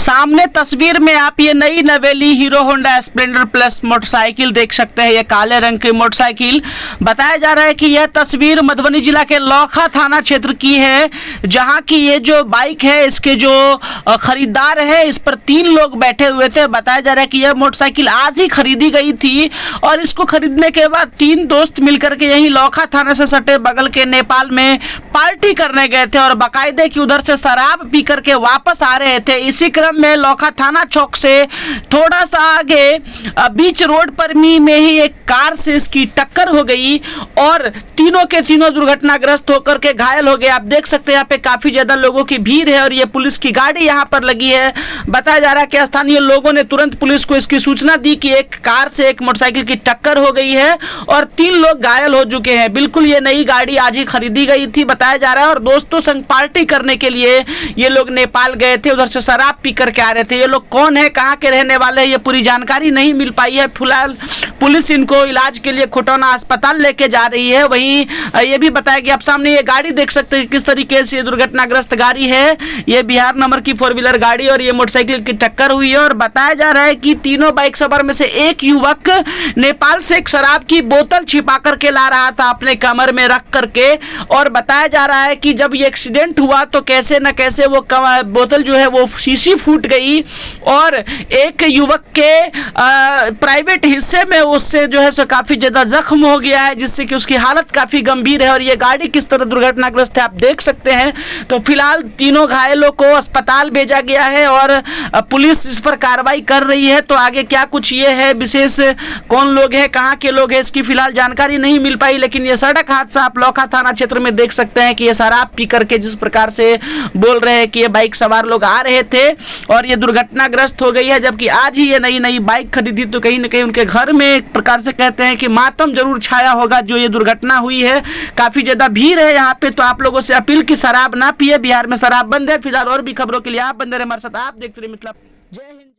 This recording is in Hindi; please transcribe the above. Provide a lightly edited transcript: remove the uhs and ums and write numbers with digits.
सामने तस्वीर में आप ये नई नवेली hero Honda Splendor plus motorcycle देख सकते हैं। ये काले रंग की मोटरसाइकिल बताया जा रहा है कि यह तस्वीर मधुबनी जिला के लौखा थाना क्षेत्र की है, जहां की ये जो बाइक है इसके जो खरीदार है इस पर 3 लोग बैठे हुए थे। बताया जा रहा है कि यह मोटरसाइकिल आज ही खरीदी गई थी और इसको खरीदने के बाद 3 दोस्त मिलकर के यही लौखा थाना से सटे बगल के नेपाल में पार्टी करने गए थे और बाकायदे की उधर से शराब पी करके वापस आ रहे थे। इसी क्रम में लौखा थाना चौक से थोड़ा सा आगे बीच रोड पर में ही एक कार से इसकी टक्कर हो गई और तीनों के तीनों दुर्घटनाग्रस्त होकर के घायल हो गए। आप देख सकते हैं यहाँ पे काफी ज्यादा लोगों की भीड़ है और ये पुलिस की गाड़ी यहाँ पर लगी है। बताया जा रहा है कि स्थानीय लोगों ने तुरंत पुलिस को इसकी सूचना दी कि एक कार से एक मोटरसाइकिल की टक्कर हो गई है और 3 लोग घायल हो चुके हैं। बिल्कुल ये नई गाड़ी आज ही खरीदी गई थी बताया जा रहा है और दोस्तों संग पार्टी करने के लिए ये लोग नेपाल गए थे, उधर से शराब पी करके आ रहे थे। ये लोग कौन है, कहाँ के रहने वाले हैं, ये पूरी जानकारी नहीं मिल पाई है। फिलहाल पुलिस इनको इलाज के लिए खुटौना अस्पताल लेके जा रही है। वहीं ये भी बताया कि आप सामने ये गाड़ी देख सकते हैं किस तरीके से ये दुर्घटनाग्रस्त गाड़ी है। ये बिहार नंबर की 4 व्हीलर गाड़ी और ये मोटरसाइकिल की टक्कर हुई है और बताया जा रहा है कि तीनों बाइक सवार में से एक युवक नेपाल से एक शराब की बोतल छिपा करके ला रहा था अपने कमर में रख करके और बताया जा रहा है कि जब ये एक्सीडेंट हुआ तो कैसे न कैसे वो बोतल जो है वो शीशी फूट गई और एक युवक के प्राइवेट हिस्से में उससे जो है सो काफी ज्यादा जख्म हो गया है, जिससे कि उसकी हालत काफी गंभीर है और ये गाड़ी किस तरह दुर्घटनाग्रस्त है आप देख सकते हैं। तो फिलहाल तीनों घायलों को अस्पताल भेजा गया है और पुलिस इस पर कार्रवाई कर रही है। तो आगे क्या कुछ ये है विशेष कौन लोग हैं, कहाँ के लोग हैं, इसकी फिलहाल जानकारी नहीं मिल पाई। लेकिन ये सड़क हादसा आप लौखा थाना क्षेत्र में देख सकते हैं कि ये शराब पी करके जिस प्रकार से बोल रहे हैं कि ये बाइक सवार लोग आ रहे थे और ये दुर्घटनाग्रस्त हो गई है, जबकि आज ही ये नई बाइक खरीदी तो कहीं ना कहीं उनके घर में एक प्रकार से कहते हैं कि मातम जरूर छाया होगा जो ये दुर्घटना हुई है। काफी ज्यादा भीड़ है यहाँ पे, तो आप लोगों से अपील की शराब ना पिए, बिहार में शराब बंद है। फिलहाल और भी खबरों के लिए आप बंदे रहे हमारे साथ, आप देखते रहिए मतलब। जय हिंद।